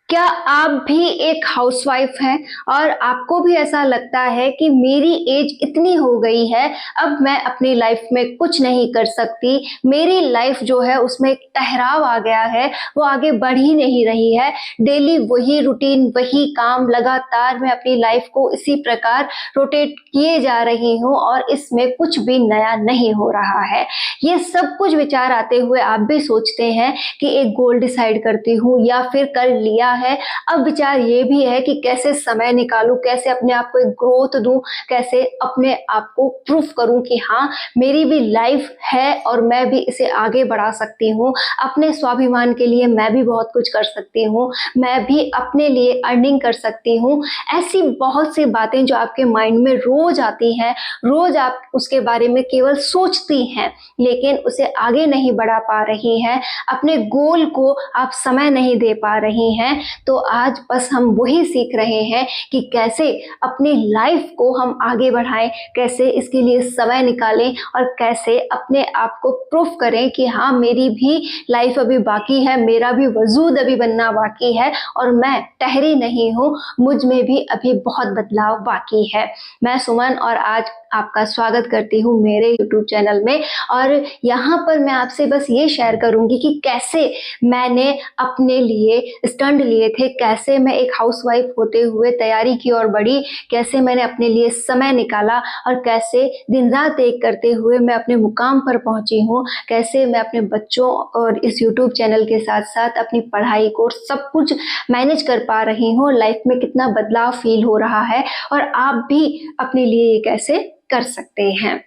क्या आप भी एक हाउसवाइफ हैं और आपको भी ऐसा लगता है कि मेरी एज इतनी हो गई है, अब मैं अपनी लाइफ में कुछ नहीं कर सकती, मेरी लाइफ जो है उसमें एक ठहराव आ गया है, वो आगे बढ़ ही नहीं रही है। डेली वही रूटीन, वही काम, लगातार मैं अपनी लाइफ को इसी प्रकार रोटेट किए जा रही हूँ और इसमें कुछ भी नया नहीं हो रहा है। ये सब कुछ विचार आते हुए आप भी सोचते हैं कि एक गोल डिसाइड करती हूँ या फिर कर लिया है, अब विचार ये भी है कि कैसे समय निकालूं, कैसे अपने आप को एक ग्रोथ दूं, कैसे अपने आप को प्रूफ करूं कि हाँ, मेरी भी लाइफ है और मैं भी इसे आगे बढ़ा सकती हूँ। अपने स्वाभिमान के लिए मैं भी बहुत कुछ कर सकती हूँ, मैं भी अपने लिए अर्निंग कर सकती हूँ। ऐसी बहुत सी बातें जो आपके माइंड में रोज आती हैं, रोज आप उसके बारे में केवल सोचती हैं लेकिन उसे आगे नहीं बढ़ा पा रही हैं, अपने गोल को आप समय नहीं दे पा रही हैं। तो आज बस हम वही सीख रहे हैं कि कैसे अपनी लाइफ को हम आगे बढ़ाएं, कैसे इसके लिए समय निकालें और कैसे अपने आप को प्रूफ करें कि हाँ, मेरी भी लाइफ अभी बाकी है, मेरा भी वजूद अभी बनना बाकी है और मैं ठहरी नहीं हूँ, मुझ में भी अभी बहुत बदलाव बाकी है। मैं सुमन और आज आपका स्वागत करती हूँ मेरे YouTube चैनल में और यहाँ पर मैं आपसे बस ये शेयर करूँगी कि कैसे मैंने अपने लिए स्टैंड लिए थे, कैसे मैं एक हाउसवाइफ होते हुए तैयारी की और बढ़ी, कैसे मैंने अपने लिए समय निकाला और कैसे दिन रात एक करते हुए मैं अपने मुकाम पर पहुँची हूँ, कैसे मैं अपने बच्चों और इस YouTube चैनल के साथ साथ अपनी पढ़ाई को सब कुछ मैनेज कर पा रही हूँ। लाइफ में कितना बदलाव फील हो रहा है और आप भी अपने लिए ये कैसे कर सकते हैं।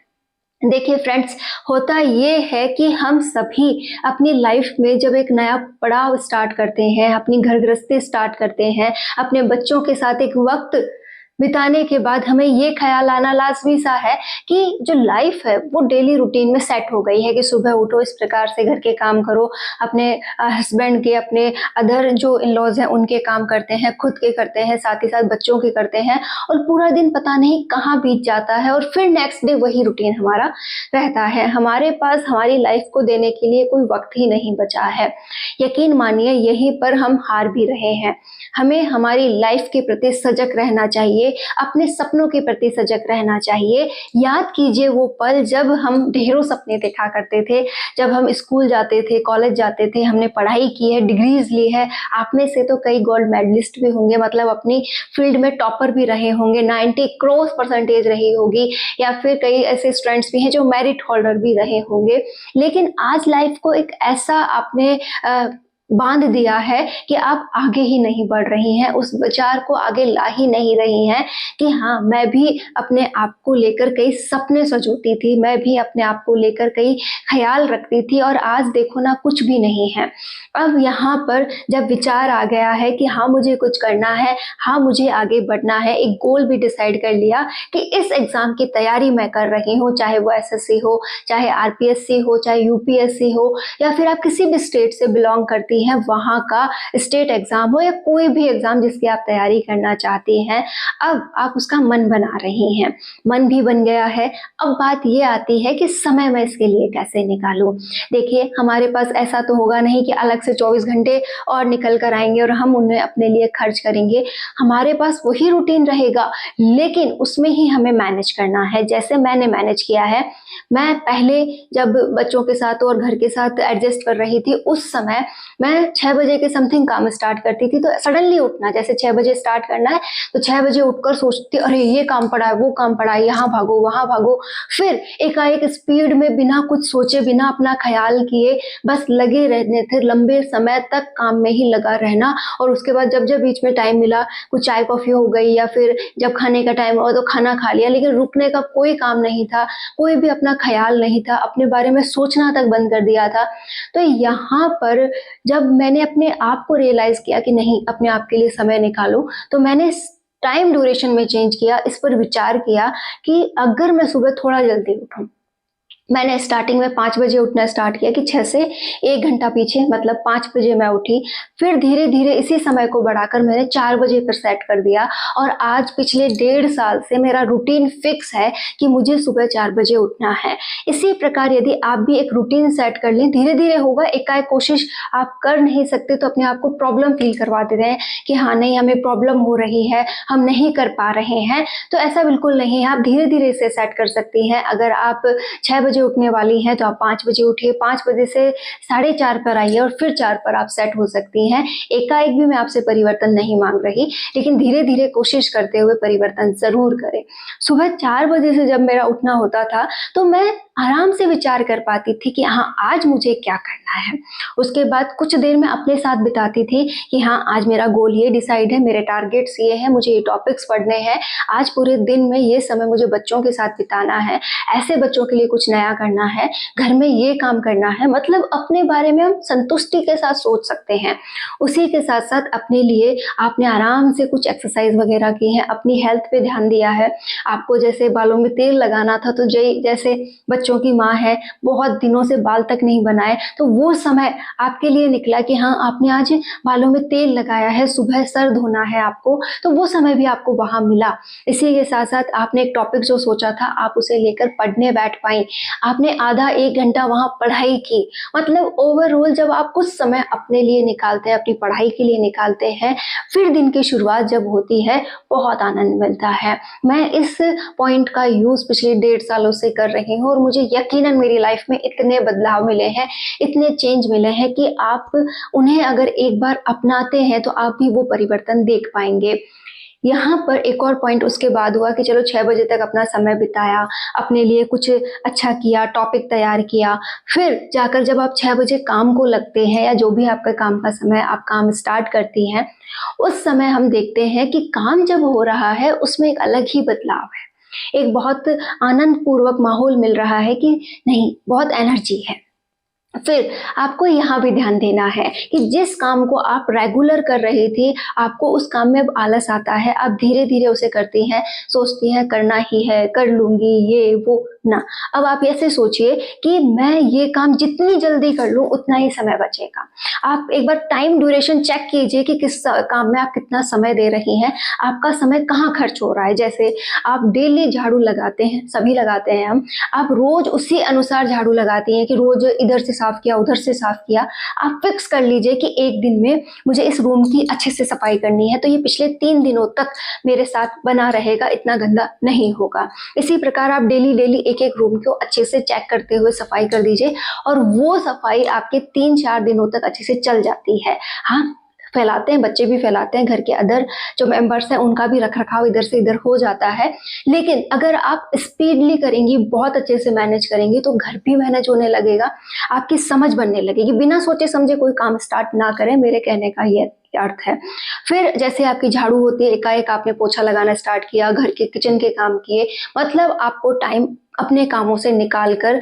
देखिए फ्रेंड्स, होता ये है कि हम सभी अपनी लाइफ में जब एक नया पड़ाव स्टार्ट करते हैं, अपनी घर गृहस्थी स्टार्ट करते हैं, अपने बच्चों के साथ एक वक्त बिताने के बाद हमें ये ख्याल आना लाजमी सा है कि जो लाइफ है वो डेली रूटीन में सेट हो गई है कि सुबह उठो, इस प्रकार से घर के काम करो, अपने हस्बैंड के, अपने अदर जो इन लॉज हैं उनके काम करते हैं, खुद के करते हैं, साथ ही साथ बच्चों के करते हैं और पूरा दिन पता नहीं कहाँ बीत जाता है और फिर नेक्स्ट डे वही रूटीन हमारा रहता है। हमारे पास हमारी लाइफ को देने के लिए कोई वक्त ही नहीं बचा है। यकीन मानिए, यहीं पर हम हार भी रहे हैं। हमें हमारी लाइफ के प्रति सजग रहना चाहिए, अपने सपनों के प्रति सजग रहना चाहिए। याद कीजिए वो पल जब हम ढेरों सपने देखा करते थे, जब हम स्कूल जाते थे, कॉलेज जाते थे, हमने पढ़ाई की है, डिग्रीज ली है। आप में से तो कई गोल्ड मेडलिस्ट भी होंगे, मतलब अपनी फील्ड में टॉपर भी रहे होंगे, 90 क्रॉस परसेंटेज रही होगी, या फिर कई ऐसे स्टूडेंट्स भी हैं जो मेरिट होल्डर भी रहे होंगे। लेकिन आज लाइफ को एक ऐसा आपने बांध दिया है कि आप आगे ही नहीं बढ़ रही हैं, उस विचार को आगे ला ही नहीं रही हैं कि हाँ, मैं भी अपने आप को लेकर कई सपने सजोती थी, मैं भी अपने आप को लेकर कई ख्याल रखती थी और आज देखो ना, कुछ भी नहीं है। अब यहाँ पर जब विचार आ गया है कि हाँ, मुझे कुछ करना है, हाँ, मुझे आगे बढ़ना है, एक गोल भी डिसाइड कर लिया कि इस एग्ज़ाम की तैयारी मैं कर रही हूँ, चाहे वो एसएससी हो, चाहे आरपीएससी हो, चाहे यूपीएससी हो, या फिर आप किसी भी स्टेट से बिलोंग करती हैं, वहाँ का स्टेट एग्ज़ाम हो या कोई भी एग्ज़ाम जिसकी आप तैयारी करना चाहती हैं। अब आप उसका मन बना रही हैं, मन भी बन गया है। अब बात ये आती है कि समय मैं इसके लिए कैसे निकालूं। देखिए, हमारे पास ऐसा तो होगा नहीं कि अलग से 24 घंटे और निकल कर आएंगे और हम उन्हें अपने लिए खर्च करेंगे। हमारे पास वही रूटीन रहेगा लेकिन उसमें ही हमें मैनेज करना है, जैसे मैंने मैनेज किया है। मैं पहले जब बच्चों के साथ और घर के साथ एडजस्ट कर रही थी, उस समय मैं 6 बजे के समथिंग काम स्टार्ट करती थी। तो सडनली उठना, जैसे 6 बजे स्टार्ट करना है तो 6 बजे उठकर सोचती, अरे ये काम पड़ा है, वो काम पड़ा है, यहाँ भागो, वहाँ भागो। फिर एकाएक स्पीड में बिना कुछ सोचे, बिना अपना ख्याल किए बस लगे रहने थे, लंबे समय तक काम में ही लगा रहना। और उसके बाद जब जब बीच में टाइम मिला, कुछ चाय कॉफ़ी हो गई या फिर जब खाने का टाइम हुआ तो खाना खा लिया, लेकिन रुकने का कोई काम नहीं था, कोई भी अपना ख्याल नहीं था, अपने बारे में सोचना तक बंद कर दिया था। तो यहाँ पर जब मैंने अपने आप को रियलाइज़ किया कि नहीं, अपने आप के लिए समय निकालो, तो मैंने टाइम ड्यूरेशन में चेंज किया, इस पर विचार किया कि अगर मैं सुबह थोड़ा जल्दी उठूं, मैंने स्टार्टिंग में 5 बजे उठना स्टार्ट किया कि 6 से 1 घंटा पीछे मतलब 5 बजे मैं उठी। फिर धीरे-धीरे इसी समय को बढ़ाकर मैंने 4 बजे पर सेट कर दिया और आज पिछले 1.5 साल से मेरा रूटीन फिक्स है कि मुझे सुबह 4 बजे उठना है। इसी प्रकार यदि आप भी एक रूटीन सेट कर लें, धीरे-धीरे होगा, एकाएक कोशिश आप कर नहीं सकते तो अपने आप को प्रॉब्लम फ़ील करवा देते हैं कि हाँ, नहीं हमें प्रॉब्लम हो रही है, हम नहीं कर पा रहे हैं। तो ऐसा बिल्कुल नहीं है, आप धीरे-धीरे इसे सेट कर सकती हैं। अगर आप 6 बजे उठने वाली हैं तो आप 5 बजे उठिए, 5 बजे से 4:30 पर आइए और फिर 4 पर आप सेट हो सकती हैं। एकाएक भी मैं आपसे परिवर्तन नहीं मांग रही, लेकिन धीरे-धीरे कोशिश करते हुए परिवर्तन ज़रूर करें। सुबह 4 बजे से जब मेरा उठना होता था, तो मैं आराम से विचार कर पाती थी कि हाँ, आज मुझे क्या करना है। उसके बाद कुछ देर मैं अपने साथ बिताती थी कि हाँ, आज मेरा गोल ये डिसाइड है, मेरे टारगेट्स ये हैं, मुझे ये टॉपिक्स पढ़ने हैं, आज पूरे दिन में ये समय मुझे बच्चों के साथ बिताना है, ऐसे बच्चों के लिए कुछ नया करना है, घर में ये काम करना है। मतलब अपने बारे में हम संतुष्टि के साथ सोच सकते हैं। उसी के साथ-साथ अपने लिए आपने आराम से कुछ एक्सरसाइज़ वगैरह की हैं, अपनी हेल्थ पे ध्यान दिया है। आपको जैसे बालों में तेल लगाना था तो जैसे बच्चों की माँ है, बहुत दिनों से बाल तक नहीं बनाए, तो वो समय आपके लिए निकला कि हाँ, आपने आज बालों में तेल लगाया है, सुबह सर धोना है आपको, तो वो समय भी आपको वहाँ मिला। इसी के साथ-साथ आपने एक टॉपिक जो सोचा था, आप उसे लेकर पढ़ने बैठ पाईं। आपने आधा 1 घंटा वहाँ पढ़ाई की। मतलब ओवरऑल जब आप कुछ समय अपने लिए निकालते हैं, अपनी पढ़ाई के लिए निकालते हैं, फिर दिन की शुरुआत जब होती है, बहुत आनंद मिलता है। मैं इस पॉइंट का यूज़ पिछले 1.5 सालों से कर रही हूँ और मुझे यकीनन मेरी लाइफ में इतने बदलाव मिले हैं, इतने चेंज मिले हैं कि आप उन्हें अगर एक बार अपनाते हैं, तो आप भी वो परिवर्तन देख पाएँगे। यहाँ पर एक और पॉइंट उसके बाद हुआ कि चलो 6 बजे तक अपना समय बिताया, अपने लिए कुछ अच्छा किया, टॉपिक तैयार किया, फिर जाकर जब आप 6 बजे काम को लगते हैं या जो भी आपका काम का समय आप काम स्टार्ट करती हैं, उस समय हम देखते हैं कि काम जब हो रहा है उसमें एक अलग ही बदलाव है। एक बहुत आनंदपूर्वक माहौल मिल रहा है कि नहीं, बहुत एनर्जी है। फिर आपको यहाँ भी ध्यान देना है कि जिस काम को आप रेगुलर कर रही थी, आपको उस काम में अब आलस आता है, आप धीरे-धीरे उसे करती हैं, सोचती हैं करना ही है, कर लूँगी ये वो, ना। अब आप ऐसे सोचिए कि मैं ये काम जितनी जल्दी कर लूँ उतना ही समय बचेगा। आप एक बार टाइम ड्यूरेशन चेक कीजिए कि किस काम में आप कितना समय दे रही हैं, आपका समय कहाँ खर्च हो रहा है। जैसे आप डेली झाड़ू लगाते हैं, सभी लगाते हैं हम, आप रोज़ उसी अनुसार झाड़ू लगाती हैं कि रोज़ इधर से साफ किया, उधर से साफ किया। आप फिक्स कर लीजिए कि एक दिन में मुझे इस रूम की अच्छे से सफाई करनी है, तो ये पिछले 3 दिनों तक मेरे साथ बना रहेगा, इतना गंदा नहीं होगा। इसी प्रकार आप डेली एक-एक रूम को अच्छे से चेक करते हुए सफाई कर दीजिए और वो सफाई आपके 3-4 दिनों तक अच्छे से चल जाती है। हाँ, फैलाते हैं, बच्चे भी फैलाते हैं, घर के अदर जो मेंबर्स हैं उनका भी रख-रखाव इधर से इधर हो जाता है। लेकिन अगर आप स्पीडली करेंगी, बहुत अच्छे से मैनेज करेंगी तो घर भी मैनेज होने लगेगा, आपकी समझ बनने लगेगी। बिना सोचे-समझे कोई काम स्टार्ट ना करें, मेरे कहने का ये अर्थ है। फिर जैसे आपकी झाड़ू होती है, एकाएक आपने पोछा लगाना स्टार्ट किया, घर के किचन के काम किए, मतलब आपको टाइम अपने कामों से निकाल कर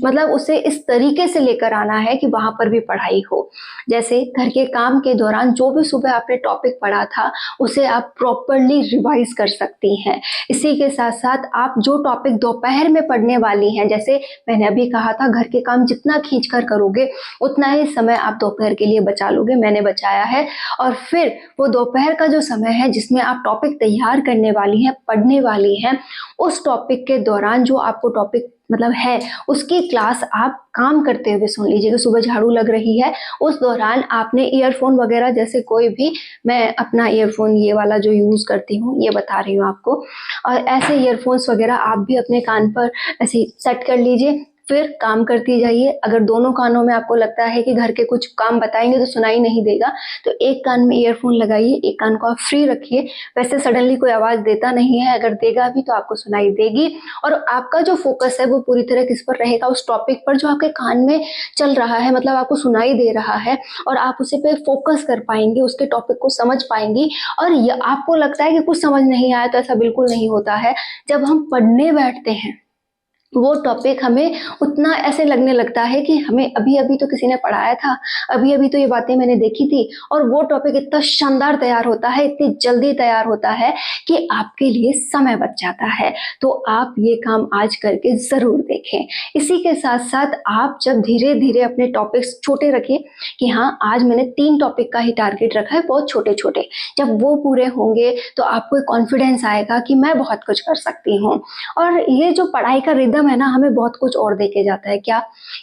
मतलब उसे इस तरीके से लेकर आना है कि वहाँ पर भी पढ़ाई हो। जैसे घर के काम के दौरान जो भी सुबह आपने टॉपिक पढ़ा था, उसे आप प्रॉपरली रिवाइज़ कर सकती हैं। इसी के साथ-साथ आप जो टॉपिक दोपहर में पढ़ने वाली हैं, जैसे मैंने अभी कहा था घर के काम जितना खींच कर करोगे, उतना ही समय आप दोपहर के लिए बचा लोगे, मैंने बचाया है। और फिर वो दोपहर का जो समय है जिसमें आप टॉपिक तैयार करने वाली हैं, पढ़ने वाली हैं, उस टॉपिक के दौरान जो आपको टॉपिक मतलब है, उसकी क्लास आप काम करते हुए सुन लीजिए कि सुबह झाड़ू लग रही है, उस दौरान आपने ईयरफ़ोन वगैरह जैसे कोई भी, मैं अपना ईयरफ़ोन ये वाला जो यूज़ करती हूँ, ये बता रही हूँ आपको, और ऐसे ईयरफ़ोन्स वगैरह आप भी अपने कान पर ऐसे ही सेट कर लीजिए, फिर काम करती जाइए। अगर दोनों कानों में आपको लगता है कि घर के कुछ काम बताएँगे तो सुनाई नहीं देगा, तो एक कान में ईयरफ़ोन लगाइए, एक कान को आप फ्री रखिए। वैसे सडनली कोई आवाज़ देता नहीं है, अगर देगा भी तो आपको सुनाई देगी और आपका जो फ़ोकस है वो पूरी तरह किस पर रहेगा, उस टॉपिक पर जो आपके कान में चल रहा है, मतलब आपको सुनाई दे रहा है और आप उसी पे फ़ोकस कर पाएँगी, उसके टॉपिक को समझ पाएँगी। और य आपको लगता है कि कुछ समझ नहीं आया, तो ऐसा बिल्कुल नहीं होता है। जब हम पढ़ने बैठते हैं वो टॉपिक हमें उतना ऐसे लगने लगता है कि हमें अभी-अभी तो किसी ने पढ़ाया था, अभी-अभी तो ये बातें मैंने देखी थी, और वो टॉपिक इतना शानदार तैयार होता है, इतनी जल्दी तैयार होता है कि आपके लिए समय बच जाता है। तो आप ये काम आज करके ज़रूर देखें। इसी के साथ-साथ आप जब धीरे-धीरे अपने टॉपिक्स छोटे रखिए कि हाँ, आज मैंने 3 टॉपिक का ही टारगेट रखा है, बहुत छोटे-छोटे। जब वो पूरे होंगे तो आपको एक कॉन्फिडेंस आएगा कि मैं बहुत कुछ कर सकती हूँ। और ये जो पढ़ाई का रिदम है ना, हमें बहुत कुछ और दे के जाता है। क्या?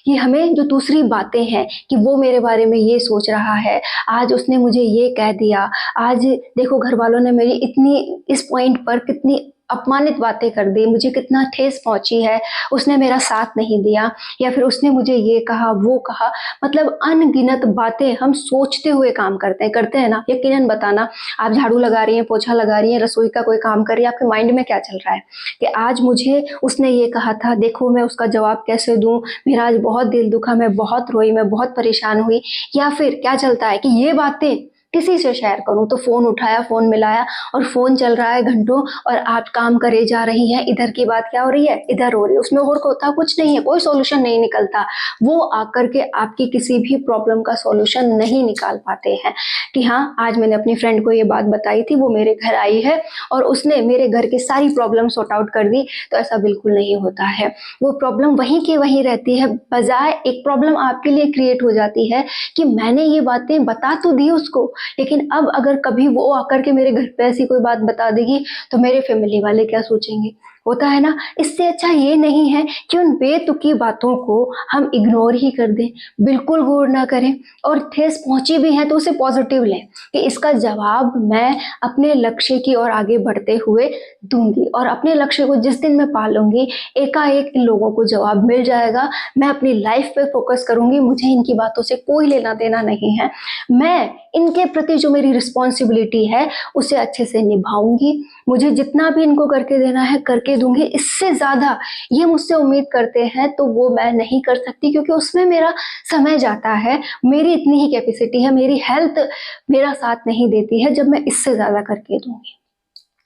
कि हमें जो दूसरी बातें हैं कि वो मेरे बारे में ये सोच रहा है, आज उसने मुझे ये कह दिया, आज देखो घरवालों ने मेरी इतनी इस पॉइंट पर कितनी अपमानित बातें कर दी, मुझे कितना ठेस पहुँची है, उसने मेरा साथ नहीं दिया, या फिर उसने मुझे ये कहा, वो कहा। मतलब अनगिनत बातें हम सोचते हुए काम करते हैं ना? यकीनन बताना, आप झाड़ू लगा रही हैं, पोछा लगा रही हैं, रसोई का कोई काम कर रही हैं, आपके माइंड में क्या चल रहा है कि आज मुझे उसने ये कहा था, देखो मैं उसका जवाब कैसे दूँ, मेरा आज बहुत दिल दुखा, मैं बहुत रोई, मैं बहुत परेशान हुई। या फिर क्या चलता है कि ये बातें किसी से शेयर करूँ, तो फ़ोन उठाया, फ़ोन मिलाया और फ़ोन चल रहा है घंटों, और आप काम करे जा रही हैं, इधर की बात क्या हो रही है, इधर हो रही है, उसमें और होता कुछ नहीं है, कोई सॉल्यूशन नहीं निकलता। वो आकर के आपकी किसी भी प्रॉब्लम का सॉल्यूशन नहीं निकाल पाते हैं। कि हाँ, आज मैंने अपनी फ्रेंड को ये बात बताई थी, वो मेरे घर आई है और उसने मेरे घर की सारी प्रॉब्लम सॉर्ट आउट कर दी, तो ऐसा बिल्कुल नहीं होता है। वो प्रॉब्लम वहीं की वहीं रहती है, बजाय एक प्रॉब्लम आपके लिए क्रिएट हो जाती है कि मैंने ये बातें बता तो दी उसको, लेकिन अब अगर कभी वो आकर के मेरे घर पे ऐसी कोई बात बता देगी तो मेरे फैमिली वाले क्या सोचेंगे? होता है ना? इससे अच्छा ये नहीं है कि उन बेतुकी बातों को हम इग्नोर ही कर दें, बिल्कुल गौर ना करें, और ठेस पहुंची भी है तो उसे पॉजिटिव लें कि इसका जवाब मैं अपने लक्ष्य की ओर आगे बढ़ते हुए दूंगी, और अपने लक्ष्य को जिस दिन मैं पा लूंगी, एकाएक इन लोगों को जवाब मिल जाएगा। मैं अपनी लाइफ पे फोकस करूंगी, मुझे इनकी बातों से कोई लेना देना नहीं है। मैं इनके प्रति जो मेरी रिस्पॉन्सिबिलिटी है उसे अच्छे से निभाऊंगी, मुझे जितना भी इनको करके देना है करके दूंगी। इससे ज़्यादा ये मुझसे उम्मीद करते हैं तो वो मैं नहीं कर सकती, क्योंकि उसमें मेरा समय जाता है, मेरी इतनी ही कैपेसिटी है, मेरी हेल्थ मेरा साथ नहीं देती है जब मैं इससे ज़्यादा करके दूंगी।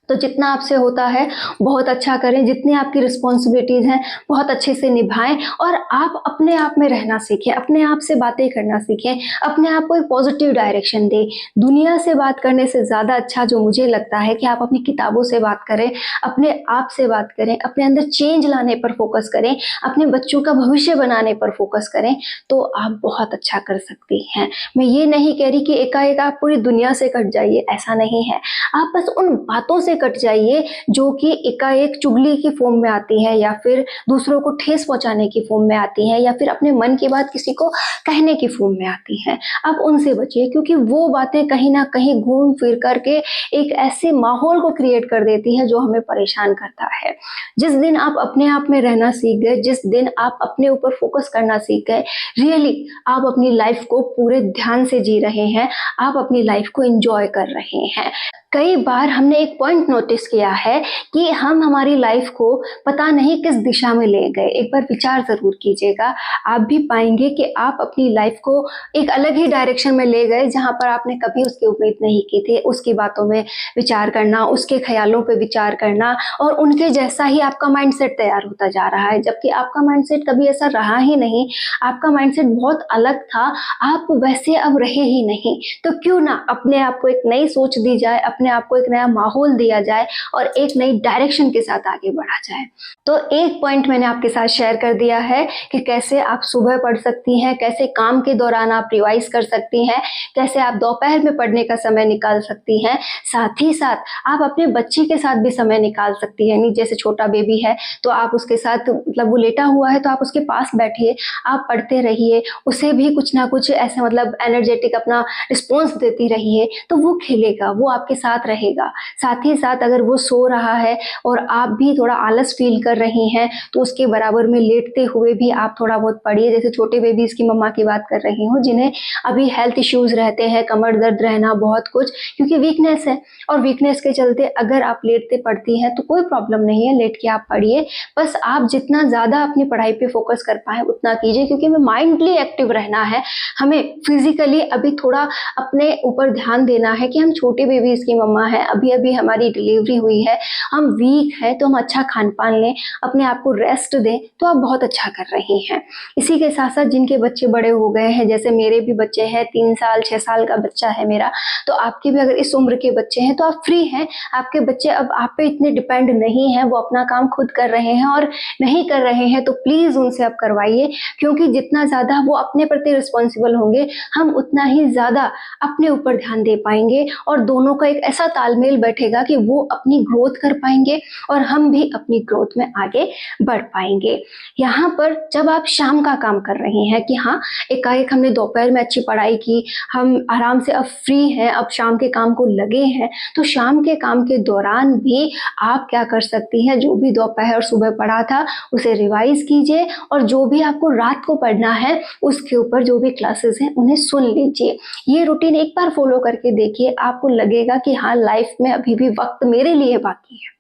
तो जितना आपसे होता है बहुत अच्छा करें, जितनी आपकी रिस्पॉन्सिबिलिटीज़ हैं बहुत अच्छे से निभाएं, और आप अपने आप में रहना सीखें, अपने आप से बातें करना सीखें, अपने आप को एक पॉजिटिव डायरेक्शन दें। दुनिया से बात करने से ज़्यादा अच्छा जो मुझे लगता है कि आप अपनी किताबों से बात करें, अपने आप से बात करें, अपने अंदर चेंज लाने पर फोकस करें, अपने बच्चों का भविष्य बनाने पर फोकस करें, तो आप बहुत अच्छा कर सकती हैं। मैं ये नहीं कह रही कि एकाएक आप पूरी दुनिया से कट जाइए, ऐसा नहीं है। आप बस उन बातों से कट जाइए जो कि एकाएक चुगली की फॉर्म में आती है, या फिर दूसरों को ठेस पहुंचाने की फॉर्म में आती है, या फिर अपने मन की बात किसी को कहने की फॉर्म में आती है। आप उनसे बचिए, क्योंकि वो बातें कहीं ना कहीं घूम फिर करके एक ऐसे माहौल को क्रिएट कर देती है जो हमें परेशान करता है। जिस दिन आप अपने आप में रहना सीख गए, जिस दिन आप अपने ऊपर फोकस करना सीख गए, रियली आप अपनी लाइफ को पूरे ध्यान से जी रहे हैं, आप अपनी लाइफ को एंजॉय कर रहे हैं। कई बार हमने एक पॉइंट नोटिस किया है कि हम हमारी लाइफ को पता नहीं किस दिशा में ले गए। एक बार विचार ज़रूर कीजिएगा, आप भी पाएंगे कि आप अपनी लाइफ को एक अलग ही डायरेक्शन में ले गए, जहां पर आपने कभी उसकी उम्मीद नहीं की थी। उसकी बातों में विचार करना, उसके ख्यालों पे विचार करना, और उनके जैसा ही आपका माइंडसेट तैयार होता जा रहा है, जबकि आपका माइंडसेट कभी ऐसा रहा ही नहीं। आपका माइंडसेट बहुत अलग था, आप वैसे अब रहे ही नहीं। तो क्यों ना अपने आप को एक नई सोच दी जाए, अपने आप को एक नया माहौल दिया जाए, और एक नई डायरेक्शन के साथ आगे बढ़ा जाए। तो एक पॉइंट मैंने आपके साथ शेयर कर दिया है कि कैसे आप सुबह पढ़ सकती हैं, कैसे काम के दौरान आप रिवाइज कर सकती हैं, कैसे आप दोपहर में पढ़ने का समय निकाल सकती हैं। साथ ही साथ आप अपने बच्चे के साथ भी समय निकाल सकती हैं। यानी जैसे छोटा बेबी है तो आप उसके साथ, मतलब वो लेटा हुआ है तो आप उसके पास बैठिए, आप पढ़ते रहिए, उसे भी कुछ ना कुछ ऐसे मतलब एनर्जेटिक अपना रिस्पॉन्स देती रहिए, तो वो खेलेगा, वो आपके साथ रहेगा। साथ ही साथ अगर वो सो रहा है और आप भी थोड़ा आलस फील कर रही हैं तो उसके बराबर में लेटते हुए भी आप थोड़ा बहुत पढ़िए। जैसे छोटे बेबीज़ की मम्मा की बात कर रही हूँ जिन्हें अभी हेल्थ इश्यूज़ रहते हैं, कमर दर्द रहना, बहुत कुछ, क्योंकि वीकनेस है, और वीकनेस के चलते अगर आप लेटते पढ़ती हैं तो कोई प्रॉब्लम नहीं है, लेट के आप पढ़िए। बस आप जितना ज़्यादा अपनी पढ़ाई पे फोकस कर पाएँ उतना कीजिए, क्योंकि हमें माइंडली एक्टिव रहना है, हमें फिजिकली अभी थोड़ा अपने ऊपर ध्यान देना है कि हम छोटे बेबीज़ की मम्मा हैं, अभी-अभी हमारी डिलीवरी हुई है, हम वीक हैं, तो हम अच्छा खान-पान लें, अपने आप को रेस्ट दें, तो आप बहुत अच्छा कर रही हैं। इसी के साथ-साथ जिनके बच्चे बड़े हो गए हैं, जैसे मेरे भी बच्चे हैं, 3 साल, 6 साल का बच्चा है मेरा, तो आपके भी अगर इस उम्र के बच्चे हैं, तो आप फ्री हैं, आपके बच्चे अब आप पे इतने डिपेंड नहीं हैं, वो अपना काम खुद कर रहे हैं और नहीं कर रहे हैं, तो प्लीज़ उनसे आप करवाइए, क्योंकि जितना ज़्यादा वो अपने प्रति रिस्पॉन्सिबल होंगे, हम उतना ही ज़्यादा अपने ऊपर ध्यान दे पाएँगे और दोनों का एक ऐसा तालमेल बैठेगा कि वो अपनी ग्रोथ कर पाएँगे और हम भी अपनी ग्रोथ में आगे बढ़ पाएँगे। यहाँ पर जब आप शाम का काम कर रही हैं कि हाँ, एकाएक हमने दोपहर में अच्छी पढ़ाई की, हम आराम से अब फ्री हैं, अब शाम के काम को लगे हैं, तो शाम के काम के दौरान भी आप क्या कर सकती हैं, जो भी दोपहर और सुबह पढ़ा था, उसे रिवाइज़ कीजिए और जो भी आपको रात को पढ़ना है, उसके ऊपर जो भी क्लासेस हैं, उन्हें सुन लीजिए। ये रूटीन एक बार फॉलो करके देखिए, आपको लगेगा कि हाँ, लाइफ में अभी भी वक़्त मेरे लिए बाकी है।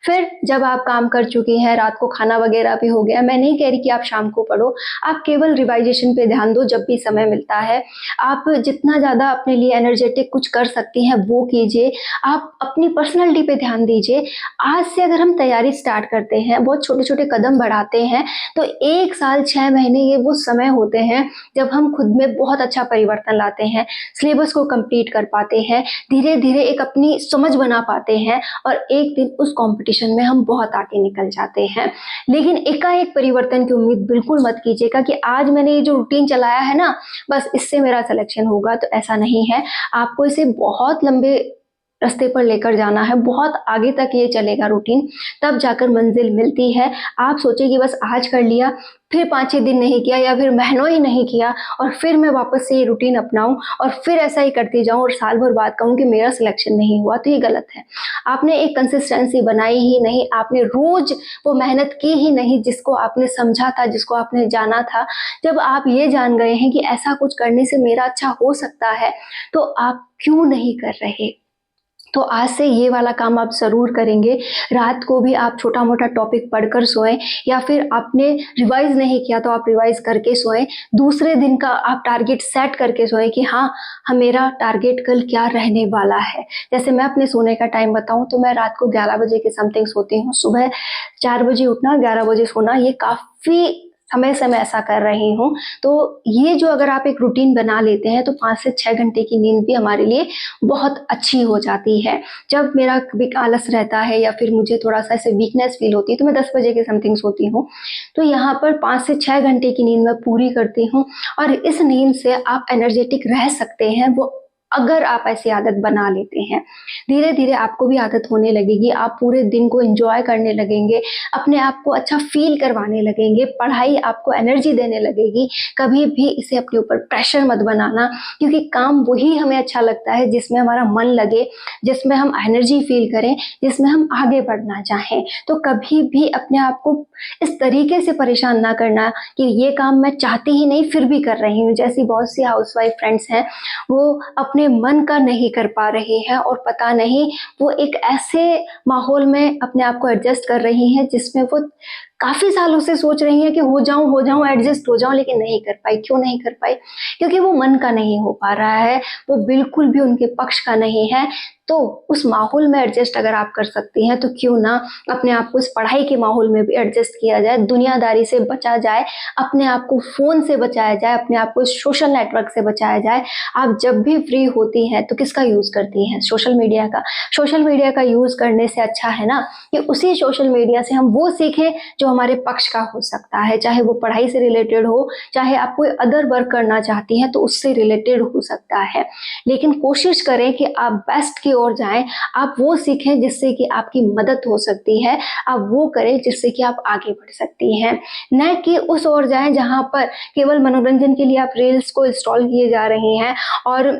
फिर जब आप काम कर चुकी हैं, रात को खाना वगैरह भी हो गया, मैं नहीं कह रही कि आप शाम को पढ़ो, आप केवल रिवाइज़ेशन पे ध्यान दो जब भी समय मिलता है। आप जितना ज़्यादा अपने लिए एनर्जेटिक कुछ कर सकती हैं वो कीजिए, आप अपनी पर्सनैलिटी पे ध्यान दीजिए। आज से अगर हम तैयारी स्टार्ट करते हैं, बहुत छोटे-छोटे कदम बढ़ाते हैं, तो 1 साल 6 महीने ये वो समय होते हैं जब हम खुद में बहुत अच्छा परिवर्तन लाते हैं, सिलेबस को कंप्लीट कर पाते हैं, धीरे-धीरे एक अपनी समझ बना पाते हैं और एक दिन उस कॉम्पिटिशन में हम बहुत आगे निकल जाते हैं। लेकिन एकाएक परिवर्तन की उम्मीद बिल्कुल मत कीजिएगा कि आज मैंने ये जो रूटीन चलाया है ना, बस इससे मेरा सिलेक्शन होगा, तो ऐसा नहीं है। आपको इसे बहुत लंबे रास्ते पर लेकर जाना है, बहुत आगे तक ये चलेगा रूटीन, तब जाकर मंजिल मिलती है। आप सोचिए कि बस आज कर लिया, फिर 5-6 दिन नहीं किया या फिर महीनों ही नहीं किया और फिर मैं वापस से ये रूटीन अपनाऊँ और फिर ऐसा ही करती जाऊँ और साल भर बाद कहूँ कि मेरा सिलेक्शन नहीं हुआ, तो ये गलत है। आपने एक कंसिस्टेंसी बनाई ही नहीं, आपने रोज़ वो मेहनत की ही नहीं जिसको आपने समझा था, जिसको आपने जाना था। जब आप ये जान गए हैं कि ऐसा कुछ करने से मेरा अच्छा हो सकता है, तो आप क्यों नहीं कर रहे? तो आज से ये वाला काम आप ज़रूर करेंगे। रात को भी आप छोटा-मोटा टॉपिक पढ़कर सोएँ या फिर आपने रिवाइज़ नहीं किया तो आप रिवाइज़ करके सोएँ। दूसरे दिन का आप टारगेट सेट करके सोएँ कि हाँ, मेरा टारगेट कल क्या रहने वाला है। जैसे मैं अपने सोने का टाइम बताऊँ तो मैं रात को 11 बजे के समथिंग सोती हूँ। सुबह 4 बजे उठना, 11 बजे सोना, ये काफ़ी समय से मैं ऐसा कर रही हूँ। तो ये जो अगर आप एक रूटीन बना लेते हैं तो 5 से 6 घंटे की नींद भी हमारे लिए बहुत अच्छी हो जाती है। जब मेरा कभी आलस रहता है या फिर मुझे थोड़ा-सा ऐसे वीकनेस फ़ील होती है तो मैं 10 बजे के समथिंग सोती हूँ। तो यहाँ पर 5 से 6 घंटे की नींद मैं पूरी करती हूँ और इस नींद से आप एनर्जेटिक रह सकते हैं, वो अगर आप ऐसी आदत बना लेते हैं। धीरे-धीरे आपको भी आदत होने लगेगी, आप पूरे दिन को एन्जॉय करने लगेंगे, अपने आप को अच्छा फ़ील करवाने लगेंगे, पढ़ाई आपको एनर्जी देने लगेगी। कभी भी इसे अपने ऊपर प्रेशर मत बनाना, क्योंकि काम वही हमें अच्छा लगता है जिसमें हमारा मन लगे, जिसमें हम एनर्जी फ़ील करें, जिसमें हम आगे बढ़ना चाहें। तो कभी भी अपने आप को इस तरीके से परेशान ना करना कि ये काम मैं चाहती ही नहीं फिर भी कर रही हूँ। जैसी बहुत सी हाउसवाइफ फ्रेंड्स हैं, वो अपने मन का नहीं कर पा रही हैं और पता नहीं वो एक ऐसे माहौल में अपने आप को एडजस्ट कर रही हैं जिसमें वो काफ़ी सालों से सोच रही हैं कि हो जाऊँ, एडजस्ट हो जाऊँ, लेकिन नहीं कर पाई। क्यों नहीं कर पाई? क्योंकि वो मन का नहीं हो पा रहा है, वो बिल्कुल भी उनके पक्ष का नहीं है। तो उस माहौल में एडजस्ट अगर आप कर सकती हैं तो क्यों ना अपने आप को इस पढ़ाई के माहौल में भी एडजस्ट किया जाए, दुनियादारी से बचा जाए, अपने आप को फ़ोन से बचाया जाए, अपने आप को इस सोशल नेटवर्क से बचाया जाए। आप जब भी फ्री होती हैं तो किसका यूज़ करती हैं? सोशल मीडिया का। सोशल मीडिया का यूज़ करने से अच्छा है ना कि उसी सोशल मीडिया से हम वो सीखें जो हमारे पक्ष का हो सकता है, चाहे वो पढ़ाई से रिलेटेड हो, चाहे आप कोई अदर वर्क करना चाहती हैं तो उससे रिलेटेड हो सकता है। लेकिन कोशिश करें कि आप बेस्ट की ओर जाएँ, आप वो सीखें जिससे कि आपकी मदद हो सकती है, आप वो करें जिससे कि आप आगे बढ़ सकती हैं। न कि उस ओर जाएँ जहाँ पर केवल मनोरंजन के लिए आप रील्स को इंस्टॉल किए जा रही हैं और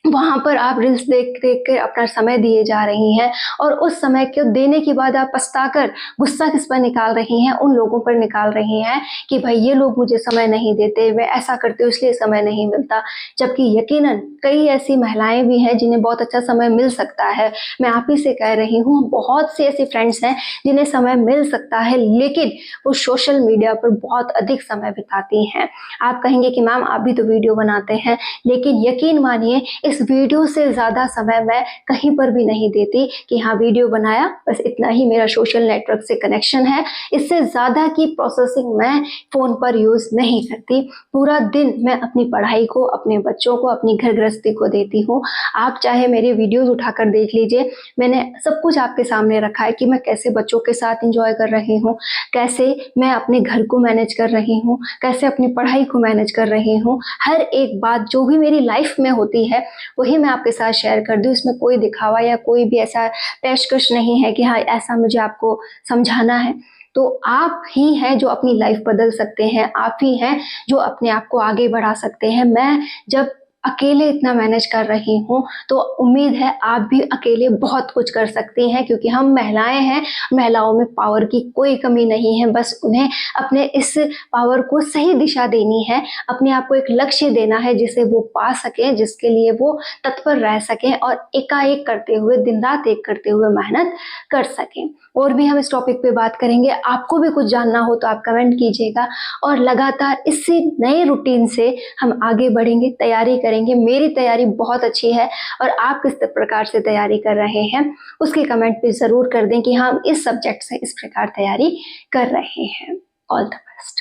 वहाँ पर आप रील्स देख-देख कर अपना समय दिए जा रही हैं और उस समय को देने के बाद आप पछताकर गुस्सा किस पर निकाल रही हैं? उन लोगों पर निकाल रही हैं कि भाई ये लोग मुझे समय नहीं देते, मैं ऐसा करती हूँ इसलिए समय नहीं मिलता। जबकि यकीनन कई ऐसी महिलाएँ भी हैं जिन्हें बहुत अच्छा समय मिल सकता है। मैं आप ही से कह रही हूँ, बहुत सी ऐसी फ्रेंड्स हैं जिन्हें समय मिल सकता है, लेकिन वो सोशल मीडिया पर बहुत अधिक समय बिताती हैं। आप कहेंगे कि मैम आप भी तो वीडियो बनाते हैं, लेकिन यकीन मानिए इस वीडियो से ज़्यादा समय मैं कहीं पर भी नहीं देती कि हाँ वीडियो बनाया बस इतना ही मेरा सोशल नेटवर्क से कनेक्शन है, इससे ज़्यादा की प्रोसेसिंग मैं फ़ोन पर यूज़ नहीं करती। पूरा दिन मैं अपनी पढ़ाई को, अपने बच्चों को, अपनी घर गृहस्थी को देती हूँ। आप चाहे मेरे वीडियोज़ उठाकर देख लीजिए, मैंने सब कुछ आपके सामने रखा है कि मैं कैसे बच्चों के साथ एंजॉय कर रही हूँ, कैसे मैं अपने घर को मैनेज कर रही हूँ, कैसे अपनी पढ़ाई को मैनेज कर रही हूँ। हर एक बात जो भी मेरी लाइफ में होती है वही मैं आपके साथ शेयर कर दूँ। इसमें कोई दिखावा या कोई भी ऐसा पेशकश नहीं है कि हाँ ऐसा मुझे आपको समझाना है। तो आप ही हैं जो अपनी लाइफ बदल सकते हैं, आप ही हैं जो अपने आप को आगे बढ़ा सकते हैं। मैं जब अकेले इतना मैनेज कर रही हूँ तो उम्मीद है आप भी अकेले बहुत कुछ कर सकती हैं, क्योंकि हम महिलाएं हैं, महिलाओं में पावर की कोई कमी नहीं है। बस उन्हें अपने इस पावर को सही दिशा देनी है, अपने आप को एक लक्ष्य देना है जिसे वो पा सकें, जिसके लिए वो तत्पर रह सकें और एकाएक करते हुए, दिन रात एक करते हुए मेहनत कर सकें। और भी हम इस टॉपिक पे बात करेंगे। आपको भी कुछ जानना हो तो आप कमेंट कीजिएगा और लगातार इसी नए रूटीन से हम आगे बढ़ेंगे, तैयारी करेंगे। मेरी तैयारी बहुत अच्छी है और आप किस प्रकार से तैयारी कर रहे हैं उसके कमेंट पे ज़रूर कर दें कि हम इस सब्जेक्ट से इस प्रकार तैयारी कर रहे हैं। All the best.